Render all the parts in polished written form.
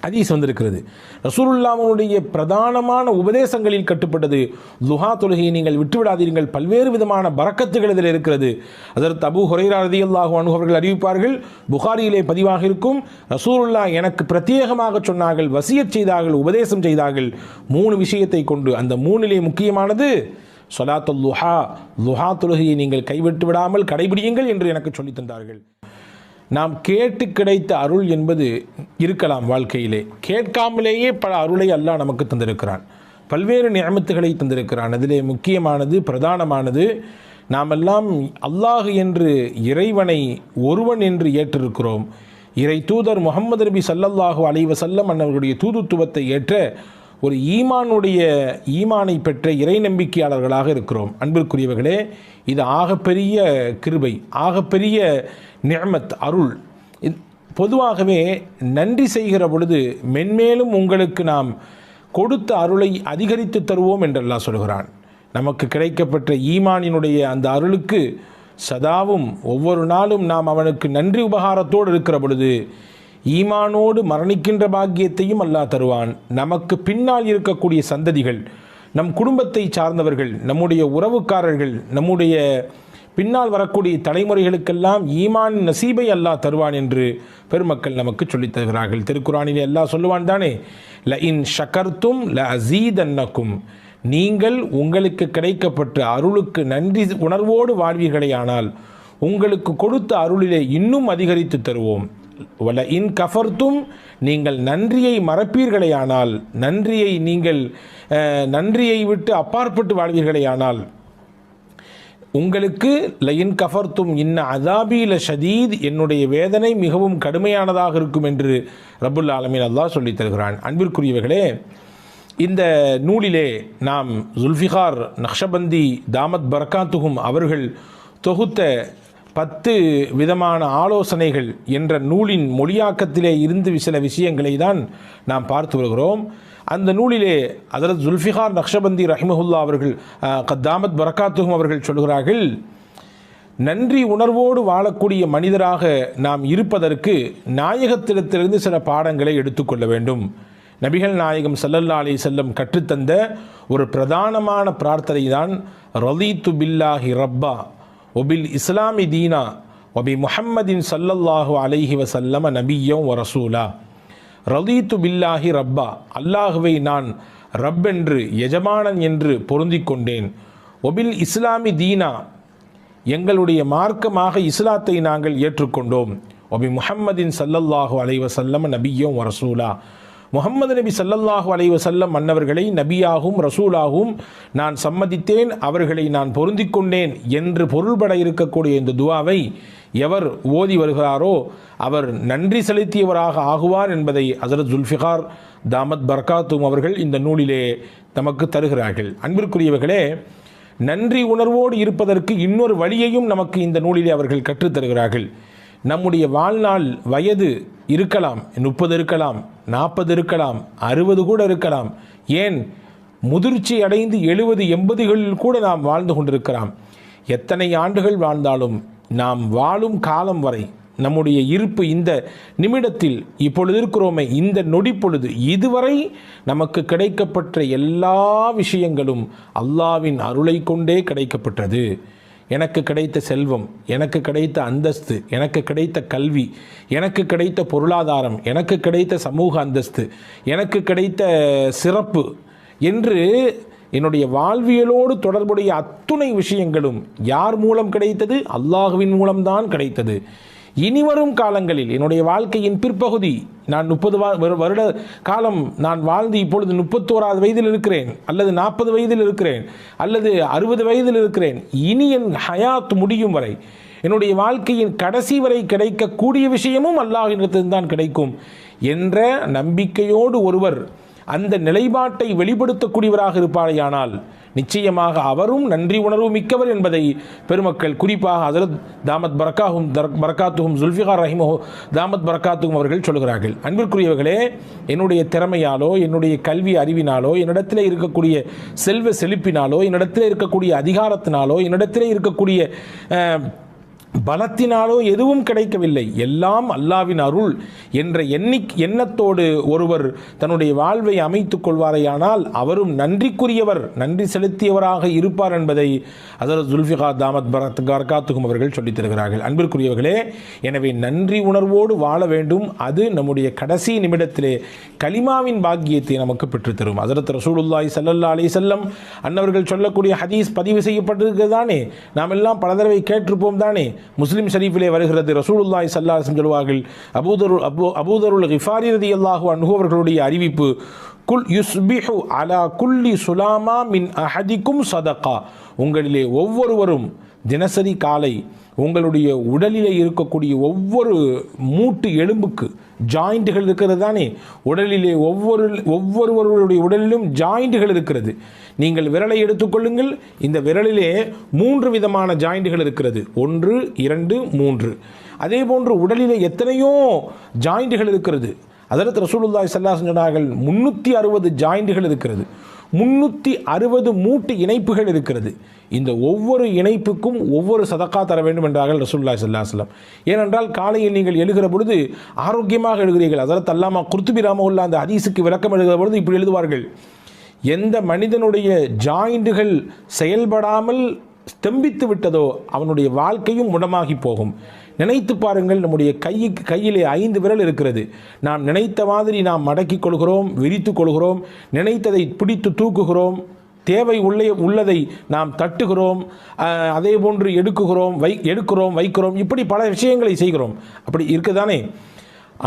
ஹதீஸ் வந்திருக்கிறது. ரசூலுல்லாஹ்வுடைய பிரதானமான உபதேசங்களில் கட்டுப்பட்டது துஹா தொழுகையை நீங்கள் விட்டுவிடாதீர்கள், பல்வேறு விதமான பரக்கத்துகள் இதில் இருக்கிறது. அதற்கு அபூ ஹுரைரா ரலியல்லாஹு அன்ஹு அவர்கள் அறிவிப்பார்கள், புகாரியிலே பதிவாக இருக்கும், ரசூலுல்லாஹ் எனக்கு பிரத்யேகமாக சொன்னார்கள், வசியத் செய்தார்கள், உபதேசம் செய்தார்கள் 3 விஷயத்தை கொண்டு. அந்த 3லே முக்கியமானது ஸலாத்துல் துஹா, துஹா தொழுகையை நீங்கள் கைவிட்டு விடாமல் கடைபிடியுங்கள் என்று எனக்கு சொல்லித் தந்தார்கள். நாம் கேட்டு கிடைத்த அருள் என்பது இருக்கலாம். வாழ்க்கையிலே கேட்காமலேயே பல அருளை அல்லாஹ் நமக்கு தந்திருக்கிறான், பல்வேறு நிஅமத்துகளை தந்திருக்கிறான். அதிலே முக்கியமானது, பிரதானமானது, நாமெல்லாம் அல்லாஹ் என்று இறைவனை ஒருவன் என்று ஏற்றிருக்கிறோம். இறை தூதர் முஹம்மது நபி ஸல்லல்லாஹு அலைஹி வஸல்லம் அவர்களுடைய தூதுத்துவத்தை ஏற்ற ஒரு ஈமானை பெற்ற இறை நம்பிக்கையாளர்களாக இருக்கிறோம். அன்பிற்குரியவர்களே, இது ஆகப்பெரிய கிருபை, ஆகப்பெரிய நிஅமத், அருள். பொதுவாகவே நன்றி செய்கிற பொழுது மென்மேலும் உங்களுக்கு நாம் கொடுத்த அருளை அதிகரித்து தருவோம் என்று அல்லாஹ் சொல்கிறான். நமக்கு கிடைக்கப்பட்ட ஈமானினுடைய அந்த அருளுக்கு சதாவும் ஒவ்வொரு நாளும் நாம் அவனுக்கு நன்றி உபகாரத்தோடு இருக்கிற பொழுது ஈமானோடு மரணிக்கின்ற பாக்கியத்தையும் அல்லாஹ் தருவான். நமக்கு பின்னால் இருக்கக்கூடிய சந்ததிகள், நம் குடும்பத்தை சார்ந்தவர்கள், நம்முடைய உறவுக்காரர்கள், நம்முடைய பின்னால் வரக்கூடிய தலைமுறைகளுக்கெல்லாம் ஈமான் நசீபை அல்லாஹ் தருவான் என்று பெருமக்கள் நமக்கு சொல்லித் தருகிறார்கள். திருக்குரானிலே அல்லாஹ் சொல்லுவான் தானே, ல இன் ஷக்கர்த்தும் ல அஸீதன்னக்கும், நீங்கள் உங்களுக்கு கிடைக்கப்பட்ட அருளுக்கு நன்றி உணர்வோடு வாழ்வீர்களே ஆனால் உங்களுக்கு கொடுத்த அருளிலே இன்னும் அதிகரித்து தருவோம். வல இன் கஃபர்த்தும், நீங்கள் நன்றியை மறப்பீர்களே ஆனால், நன்றியை விட்டு அப்பாற்பட்டு வாழ்வீர்களே ஆனால் உங்களுக்கு லயின் கஃபர்த்தும் இன்ன அதாபி ல ஷதீத், என்னுடைய வேதனை மிகவும் கடுமையானதாக இருக்கும் என்று ரப்புல் ஆலமீன் அல்லாஹ் சொல்லித் தருகிறான். அன்பிற்குரியவர்களே, இந்த நூலிலே நாம் ஜுல்ஃபிகார் நக்ஷபந்தி தாமத் பரக்காத்துஹும் அவர்கள் தொகுத்த 10 விதமான ஆலோசனைகள் என்ற நூலின் மொழியாக்கத்திலே இருந்து சில விஷயங்களை தான் நாம் பார்த்து வருகிறோம். அந்த நூலிலே ஹஜ்ரத் ஜுல்ஃபிகார் நக்ஷபந்தி ரஹிமஹுல்லா அவர்கள் தாமத் பரக்காத்துஹும் அவர்கள் சொல்கிறார்கள், நன்றி உணர்வோடு வாழக்கூடிய மனிதராக நாம் இருப்பதற்கு நாயகத்திடத்திலிருந்து சில பாடங்களை எடுத்துக்கொள்ள வேண்டும். நபிகள் நாயகம் ஸல்லல்லாஹு அலைஹி வஸல்லம் கற்றுத்தந்த ஒரு பிரதானமான பிரார்த்தனை தான் ரதீத்து பில்லாஹி ரப்பா ஒபில் இஸ்லாமி தீனா ஒபி முஹம்மதின் ஸல்லல்லாஹு அலைஹி வஸல்லம் நபிய்யம் வ ரசூலா. ரதீத்து பில்லாஹி ரப்பா, அல்லாஹுவை நான் ரப் என்று, எஜமானன் என்று பொருந்திக் கொண்டேன். ஒபில் இஸ்லாமி தீனா, எங்களுடைய மார்க்கமாக இஸ்லாத்தை நாங்கள் ஏற்றுக்கொண்டோம். ஒபி முஹம்மதின் ஸல்லல்லாஹு அலைஹி வஸல்லம் நபிய்யம் வ ரசூலா, முஹம்மது நபி ஸல்லல்லாஹு அலைஹி வஸல்லம் மன்னவர்களை நபியாகவும் ரசூலாகவும் நான் சம்மதித்தேன், அவர்களை நான் பொருந்திக் கொண்டேன் என்று பொருள்பட இருக்கக்கூடிய இந்த துவாவை எவர் ஓதி வருகிறாரோ அவர் நன்றி செலுத்தியவராக ஆகுவார் என்பதை ஹஜ்ரத் ஜுல்ஃபிகார் தாமத் பரக்காத்தும் அவர்கள் இந்த நூலிலே நமக்கு தருகிறார்கள். அன்பிற்குரியவர்களே, நன்றி உணர்வோடு இருப்பதற்கு இன்னொரு வழியையும் நமக்கு இந்த நூலிலே அவர்கள் கற்றுத்தருகிறார்கள். நம்முடைய வாழ்நாள் வயது இருக்கலாம், 30 இருக்கலாம், 40 இருக்கலாம், 60 கூட இருக்கலாம், ஏன் முதிர்ச்சி அடைந்து 70, 80களில் கூட நாம் வாழ்ந்து கொண்டிருக்கலாம். எத்தனை ஆண்டுகள் வாழ்ந்தாலும் நாம் வாழும் காலம் வரை நம்முடைய இருப்பு இந்த நிமிடத்தில் இப்பொழுது இருக்கிறோமே, இந்த நொடி பொழுது இதுவரை நமக்கு கிடைக்கப்பட்ட எல்லா விஷயங்களும் அல்லாஹ்வின் அருளை கொண்டே கிடைக்கப்பட்டது. எனக்கு கிடைத்த செல்வம், எனக்கு கிடைத்த அந்தஸ்து, எனக்கு கிடைத்த கல்வி, எனக்கு கிடைத்த பொருளாதாரம், எனக்கு கிடைத்த சமூக அந்தஸ்து, எனக்கு கிடைத்த சிறப்பு என்று என்னுடைய வாழ்வியலோடு தொடர்புடைய அத்துணை விஷயங்களும் யார் மூலம் கிடைத்தது? அல்லாஹுவின் மூலம்தான் கிடைத்தது. இனிவரும் காலங்களில் என்னுடைய வாழ்க்கையின் பிற்பகுதி, நான் 30 வருட காலம் நான் வாழ்ந்து இப்பொழுது 31வது வயதில் இருக்கிறேன், அல்லது 40 வயதில் இருக்கிறேன், அல்லது 60 வயதில் இருக்கிறேன். இனி என் ஹயாத் முடியும் வரை, என்னுடைய வாழ்க்கையின் கடைசி வரை கிடைக்கக்கூடிய விஷயமும் அல்லாஹ்விடத்தில்தான் கிடைக்கும் என்ற நம்பிக்கையோடு ஒருவர் அந்த நிலைப்பாட்டை வெளிப்படுத்தக்கூடியவராக இருப்பாரேயானால் நிச்சயமாக அவரும் நன்றி உணர்வு மிக்கவர் என்பதை பெருமக்கள், குறிப்பாக ஹஜ்ரத் தாமத் பரக்காத்துஹும் ஜுல்ஃபிகார் ரஹிமஹு தாமத் பரக்காத்துஹும் அவர்கள் சொல்கிறார்கள். அன்பிற்குரியவர்களே, என்னுடைய திறமையாலோ, என்னுடைய கல்வி அறிவினாலோ, என்னிடத்தில் இருக்கக்கூடிய செல்வ செழிப்பினாலோ, என்னிடத்தில் இருக்கக்கூடிய அதிகாரத்தினாலோ, என்னிடத்தில் இருக்கக்கூடிய பலத்தினாலோ எதுவும் கிடைக்கவில்லை, எல்லாம் அல்லாவின் அருள் என்ற எண்ணத்தோடு ஒருவர் தன்னுடைய வாழ்வை அமைத்துக் கொள்வாரையானால் அவரும் நன்றிக்குரியவர், நன்றி செலுத்தியவராக இருப்பார் என்பதை ஹஸரத் ஜுல்ஃபிகார் தாமத் பரகாத்துஹும் அவர்கள் சொல்லித் தருகிறார்கள். அன்பிற்குரியவர்களே, எனவே நன்றி உணர்வோடு வாழ வேண்டும். அது நம்முடைய கடைசி நிமிடத்திலே கலிமாவின் பாக்கியத்தை நமக்கு பெற்றுத்தரும். ஹஸரத் ரசூலுல்லாஹி ஸல்லல்லாஹு அலைஹி வஸல்லம் அன்னவர்கள் சொல்லக்கூடிய ஹதீஸ் பதிவு செய்யப்பட்டிருக்கிறது தானே, நாம் எல்லாம் பல தடவை கேட்டிருப்போம் தானே. முஸ்லிம் ஷரீஃபிலே வருகிறது, ரசூலுல்லாஹி ஸல்லல்லாஹு அலைஹி வஸல்லம் சொல்வார்கள், அபூதருல் கிஃபாரி ரலியல்லாஹு அன்ஹு அவர்களுடைய அறிவிப்பு, குல் யுஸ்பிஹு அலா குல்லி சுலாமா மின் அஹதிக்கும் சதகா. உங்களிலே ஒவ்வொருவரும் தினசரி காலை உங்களுடைய உடலிலே இருக்கக்கூடிய ஒவ்வொரு மூட்டு எலும்புக்கு ஜாயிண்ட்டுகள் இருக்கிறது தானே, உடலிலே ஒவ்வொருவருடைய உடலிலும் ஜாயிண்ட்டுகள் இருக்கிறது. நீங்கள் விரலை எடுத்துக்கொள்ளுங்கள், இந்த விரலிலே 3 விதமான ஜாயிண்ட்டுகள் இருக்கிறது, 1 2 3. அதே போன்று உடலிலே எத்தனையோ ஜாயிண்ட்டுகள் இருக்கிறது. ஹஸரத் ரசூலுல்லாஹி ஸல்லல்லாஹு அலைஹி வஸல்லம் சொன்னார்கள் 360 ஜாயிண்ட்டுகள் இருக்கிறது, 360 மூட்டு இணைப்புகள் இருக்கிறது. இந்த ஒவ்வொரு இணைப்புக்கும் ஒவ்வொரு சதக்கா தர வேண்டும் என்றார்கள் ரசூலுல்லாஹி ஸல்லல்லாஹு அலைஹி வஸல்லம். ஏனென்றால் காலையில் நீங்கள் எழுகிற பொழுது ஆரோக்கியமாக எழுகிறீர்கள். ஹஸரத் அல்லாமா குர்துபி ரஹ்மத்துல்லாஹி அந்த ஹதீஸுக்கு விளக்கம் எழுதுகிற பொழுது இப்படி எழுதுவார்கள், எந்த மனிதனுடைய ஜாயிண்டுகள் செயல்படாமல் ஸ்தம்பித்து விட்டதோ அவனுடைய வாழ்க்கையும் முடமாகி போகும். நினைத்து பாருங்கள், நம்முடைய கையிலே 5 விரல் இருக்கிறது. நாம் நினைத்த மாதிரி நாம் மடக்கிக் கொள்கிறோம், விரித்து கொள்கிறோம், நினைத்ததை பிடித்து தூக்குகிறோம், தேவை உள்ளதை நாம் தட்டுகிறோம், அதே போன்று எடுக்கிறோம் வைக்கிறோம், இப்படி பல விஷயங்களை செய்கிறோம். அப்படி இருக்குதானே.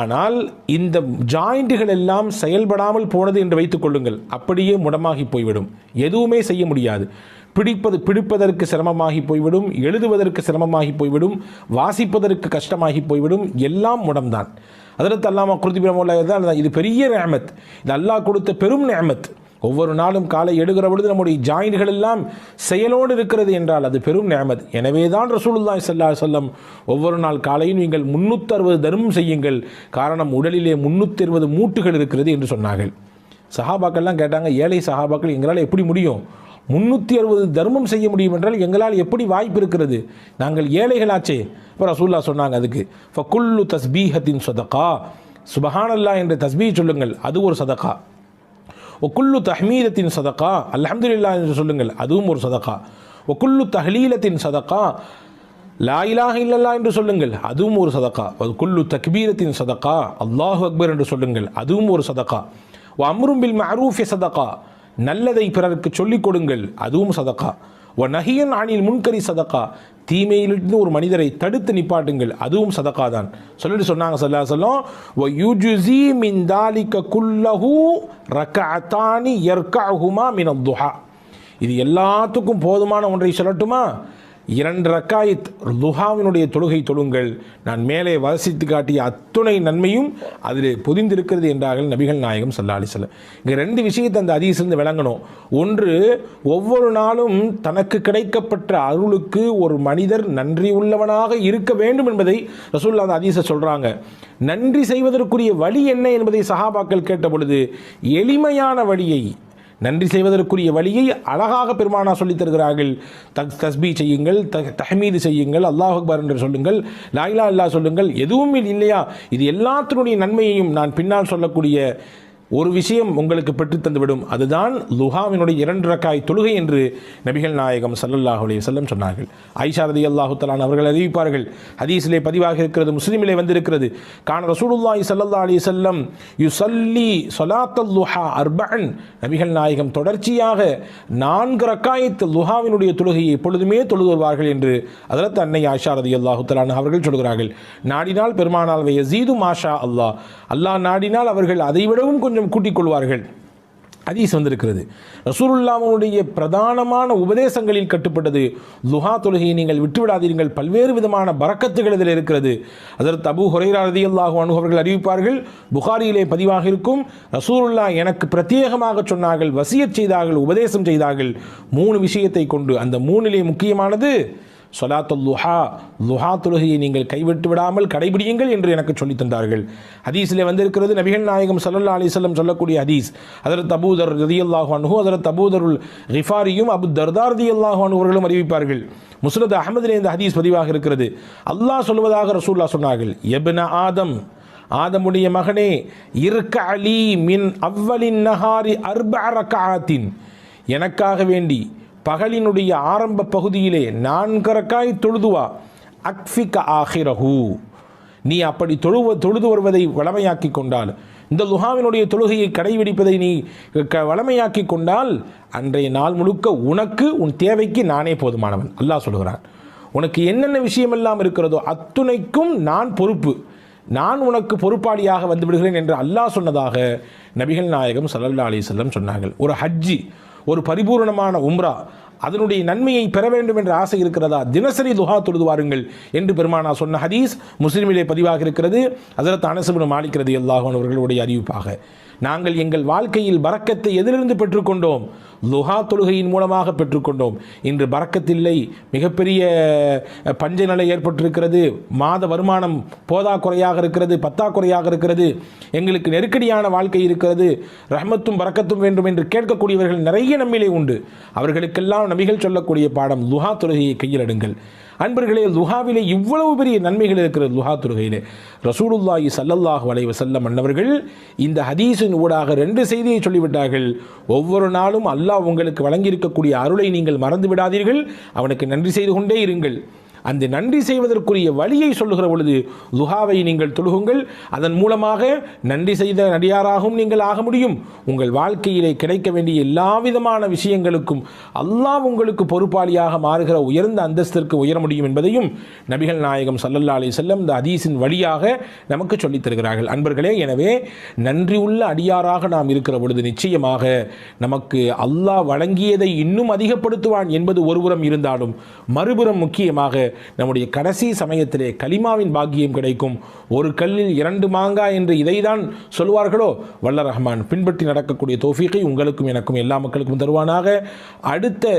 ஆனால் இந்த ஜாயிண்ட்டுகள் எல்லாம் செயல்படாமல் போனது என்று வைத்துக் கொள்ளுங்கள், அப்படியே முடமாகி போய்விடும், எதுவுமே செய்ய முடியாது. பிடிப்பதற்கு சிரமமாகி போய்விடும், எழுதுவதற்கு சிரமமாகி போய்விடும், வாசிப்பதற்கு கஷ்டமாகி போய்விடும், எல்லாம் முடம்தான். ஹஸரத் அல்லாமா குர்துபி ரஹ்மத்துல்லாஹி இது பெரிய நிஅமத், இது அல்லாஹ் கொடுத்த பெரும் நிஅமத். ஒவ்வொரு நாளும் காலை எடுக்கிற பொழுது நம்முடைய ஜாயின்கள் எல்லாம் செயலோடு இருக்கிறது என்றால் அது பெரும் நிஅமத். எனவே தான் ரசூலுல்லாஹி ஸல்லல்லாஹு அலைஹி வஸல்லம் ஒவ்வொரு நாள் காலையும் நீங்கள் 360 தர்மம் செய்யுங்கள், காரணம் உடலிலே 360 மூட்டுகள் இருக்கிறது என்று சொன்னார்கள். சஹாபாக்கள்லாம் கேட்டாங்க, ஏழை சஹாபாக்கள் எங்களால் எப்படி முடியும், 360 தர்மம் செய்ய முடியும் என்றால் எங்களால் எப்படி வாய்ப்பு இருக்கிறது, நாங்கள் ஏழைகளாச்சே. இப்போ ரசூலுல்லாஹ் சொன்னாங்க, அதுக்கு ஃபகுல்லு தஸ்பீஹத்தின் சதகா, சுபஹானல்லாஹ் என்ற தஸ்பீஹ் சொல்லுங்கள், அது ஒரு சதகா. ஒக்குல்லு தஹ்மீதத்தின் சதகா, அல்ஹம்துலில்லாஹ் என்று சொல்லுங்கள், அதுவும் ஒரு சதகா. ஒக்குல்லு தஹ்லீலத்தின் சதகா, லா இலாஹ இல்லல்லாஹ் என்று சொல்லுங்கள், அதுவும் ஒரு சதகா. ஒக்குல்லு தக்பீரத்தின் சதகா, அல்லாஹு அக்பர் என்று சொல்லுங்கள், அதுவும் ஒரு சதகா. அம்ரும் பில் மஅரூஃபி சதகா, நல்லதை பிறருக்கு சொல்லிக் கொடுங்கள், அதுவும் சதகா. நஹியன் அனில் முன்கரி சதகா, தீமையிலிருந்து ஒரு மனிதரை தடுத்து நிப்பாட்டுங்கள், அதுவும் சதகா தான். சொல்லிட்டு சொன்னாங்க ஸல்லல்லாஹு அலைஹி வஸல்லம், வயுஜ்ஸி மின் தாலிக குல்லஹு ரக்அத்தானி யர்கஉஹுமா மின் அத்-துஹா. இது எல்லாத்துக்கும் போதுமான ஒன்றை சொல்லட்டுமா, 2 ரக்காயத் துஹாவினுடைய தொழுகை தொழுங்கள், நான் மேலே வசித்து காட்டிய அத்துணை நன்மையும் அதில் பொதிந்திருக்கிறது என்றார்கள் நபிகள் நாயகம் ஸல்லல்லாஹு அலைஹி வஸல்லம். இங்கே 2 விஷயத்தை அந்த ஹதீஸிலிருந்து விளங்கணும். ஒன்று, ஒவ்வொரு நாளும் தனக்கு கிடைக்கப்பட்ட அருளுக்கு ஒரு மனிதர் நன்றி உள்ளவனாக இருக்க வேண்டும் என்பதை ரசூலுல்லாஹ் அந்த ஹதீஸை சொல்கிறாங்க. நன்றி செய்வதற்குரிய வழி என்ன என்பதை சஹாபாக்கள் கேட்ட பொழுது எளிமையான வழியை, நன்றி செய்வதற்குரிய வழியை அழகாக பெருமானா சொல்லித் தருகிறார்கள். தஸ்பீ செய்யுங்கள், தஹ்மீது செய்யுங்கள், அல்லாஹ் அக்பர் என்று சொல்லுங்கள், லா இலாஹ இல்லல்லாஹ் சொல்லுங்கள், எதுவும் இல்லையா, இது எல்லாத்தினுடைய நன்மையையும் நான் பின்னால் சொல்லக்கூடிய ஒரு விஷயம் உங்களுக்கு பெற்று தந்துவிடும், அதுதான் லுஹாவினுடைய 2 ரக்காய் தொழுகை என்று நபிகள் நாயகம் ஸல்லல்லாஹு அலைஹி வஸல்லம் சொன்னார்கள். ஆயிஷா ரலியல்லாஹு தஆலா அவர்கள் அறிவிப்பார்கள், ஹதீஸிலே பதிவாக இருக்கிறது, முஸ்லிமிலே வந்திருக்கிறது, கான ரசூலுல்லாஹி ஸல்லல்லாஹு அலைஹி வஸல்லம் யுஸல்லி ஸலாத்தல் லுஹா அர்பஅன், நபிகள் நாயகம் தொடர்ச்சியாக 4 ரக்காயத் லுஹாவினுடைய தொழுகையை எப்பொழுதுமே தொழுது வருவார்கள் என்று ஹஜ்ரத் அன்னை ஆயிஷா ரலியல்லாஹு தஆலா அவர்கள் சொல்கிறார்கள். நாடினால் பெருமானால் யஸீது மாஷா அல்லாஹ், அல்லாஹ் நாடினால் அவர்கள் அதைவிடவும் கொஞ்சம் கூட்டிக் கொள்வார்கள். ஹதீஸ் வந்திருக்கிறது. ரசூலுல்லாஹ்வுடைய பிரதானமான உபதேசங்களில் கட்டுப்பட்டது லுஹா தொழுகையை நீங்கள் விட்டுவிடாதீர்கள், பல்வேறு விதமான பரக்கத்துகள் இதில் இருக்கிறது. ஹஜ்ரத் அபூ ஹுரைரா ரலியல்லாஹு அன்ஹு அவர்கள் அறிவிப்பார்கள், புகாரியிலே பதிவாக இருக்கும், ரசூலுல்லாஹ் எனக்கு பிரத்யேகமாக சொன்னார்கள், வசியத் செய்தார்கள், உபதேசம் செய்தார்கள் 3 விஷயத்தை கொண்டு. அந்த 3லே முக்கியமானது சொலாத்துல் லுஹா, லுஹா தொழுகையை நீங்கள் கைவிட்டு விடாமல் கடைபிடியுங்கள் என்று எனக்கு சொல்லித் தந்தார்கள். ஹதீஸிலே வந்திருக்கிறது, நபிகள் நாயகம் ஸல்லல்லாஹு அலைஹி வஸல்லம் சொல்லக்கூடிய ஹதீஸ். ஹஜ்ரத் அபூதர் ரலியல்லாஹு அன்ஹு, ஹஜ்ரத் அபூதருல் கிஃபாரியும் அபு தர்தா ரலியல்லாஹு அன்ஹு அவர்களும் அறிவிப்பார்கள். முஸ்னத் அஹ்மதிலே இந்த ஹதீஸ் பதிவாக இருக்கிறது. அல்லாஹ் சொல்வதாக ரசூலுல்லாஹ் சொன்னார்கள், இப்ன ஆதம், ஆதமுடைய மகனே, இர்க அலி மின் அவ்வலின் நஹாரி அர்பஅ ரக்அத்தின், எனக்காக வேண்டி பகலினுடைய ஆரம்ப பகுதியிலே 4 ரக்காய் தொழுதுவா, அக்ஃபிக ஆஹிரஹு, நீ அப்படி தொழுது வருவதை வளமையாக்கி கொண்டால், இந்த லுஹாவினுடைய தொழுகையை கடைபிடிப்பதை நீ வளமையாக்கி கொண்டால், அன்றைய நாள் முழுக்க உனக்கு உன் தேவைக்கு நானே போதுமானவன். அல்லாஹ் சொல்கிறான், உனக்கு என்னென்ன விஷயமெல்லாம் இருக்கிறதோ அத்துணைக்கும் நான் பொறுப்பு, நான் உனக்கு பொறுப்பாளியாக வந்து விடுகிறேன் என்று அல்லாஹ் சொன்னதாக நபிகள் நாயகம் ஸல்லல்லாஹு அலைஹி வஸல்லம் சொன்னார்கள். ஒரு ஹஜ்ஜி, ஒரு பரிபூர்ணமான உம்ரா, அதனுடைய நன்மையை பெற வேண்டும் என்ற ஆசை இருக்கிறதா, தினசரி துஹா தொழுது வாருங்கள் என்று பெருமானா சொன்ன ஹதீஸ் முஸ்லிமிலே பதிவாக இருக்கிறது. ஹஜ்ரத் அனஸ் இப்னு மாலிக் ரலியல்லாஹு அன்ஹு அவர்களுடைய அறிவிப்பாக, நாங்கள் எங்கள் வாழ்க்கையில் பரக்கத்தை எதிலிருந்து பெற்றுக்கொண்டோம்? லுஹா தொழுகையின் மூலமாக பெற்றுக்கொண்டோம். இன்று பரக்கத்தில்லை, மிகப்பெரிய பஞ்ச நிலை ஏற்பட்டிருக்கிறது, மாத வருமானம் போதாக்குறையாக இருக்கிறது, பத்தாக்குறையாக இருக்கிறது, எங்களுக்கு நெருக்கடியான வாழ்க்கை இருக்கிறது, ரஹ்மத்தும் பரக்கத்தும் வேண்டும் என்று கேட்கக்கூடியவர்கள் நிறைய நம்மிலே உண்டு. அவர்களுக்கெல்லாம் நபிகள் சொல்லக்கூடிய பாடம், லுஹா தொழுகையை கையில் எடுங்கள். அன்பர்களே, லுஹாவிலே இவ்வளவு பெரிய நன்மைகள் இருக்கிறது. லுஹா தொழுகையிலே ரசூலுல்லாஹி ஸல்லல்லாஹு அலைஹி வஸல்லம் அன்னவர்கள் இந்த ஹதீஸின் ஊடாக 2 செய்தியை சொல்லிவிட்டார்கள். ஒவ்வொரு நாளும் அல்லாஹ் உங்களுக்கு வழங்கியிருக்கக்கூடிய அருளை நீங்கள் மறந்து விடாதீர்கள், அவனுக்கு நன்றி செய்து கொண்டே இருங்கள். அந்த நன்றி செய்வதற்குரிய வழியை சொல்லுகிற பொழுது லுஹாவை நீங்கள் தொழுகுங்கள். அதன் மூலமாக நன்றி செய்த நடிகாராகவும் நீங்கள் ஆக முடியும். உங்கள் வாழ்க்கையிலே கிடைக்க வேண்டிய எல்லா விதமான விஷயங்களுக்கும் அல்லாஹ் உங்களுக்கு பொறுப்பாளியாக மாறுகிற உயர்ந்த அந்தஸ்திற்கு உயர முடியும் என்பதையும் நபிகள் நாயகம் ஸல்லல்லாஹு அலைஹி வஸல்லம் இந்த ஹதீஸின் வழியாக நமக்கு சொல்லித் தருகிறார்கள். அன்பர்களே, எனவே நன்றி உள்ள அடியாராக நாம் இருக்கிற பொழுது நிச்சயமாக நமக்கு அல்லாஹ் வழங்கியதை இன்னும் அதிகப்படுத்துவான் என்பது ஒருபுறம் இருந்தாலும், மறுபுறம் முக்கியமாக நம்முடைய கடைசி சமயத்திலே கலிமாவின் பாக்கியம் கிடைக்கும். ஒரு கல்லில் 2 மாங்காய் என்று இதைதான் சொல்வார்களோ, வல்ல ரஹ்மான் பின்பற்றி நடக்கக்கூடிய தௌஃபீகை உங்களுக்கும் எனக்கும் எல்லா மக்களுக்கும் தருவானாக. அடுத்த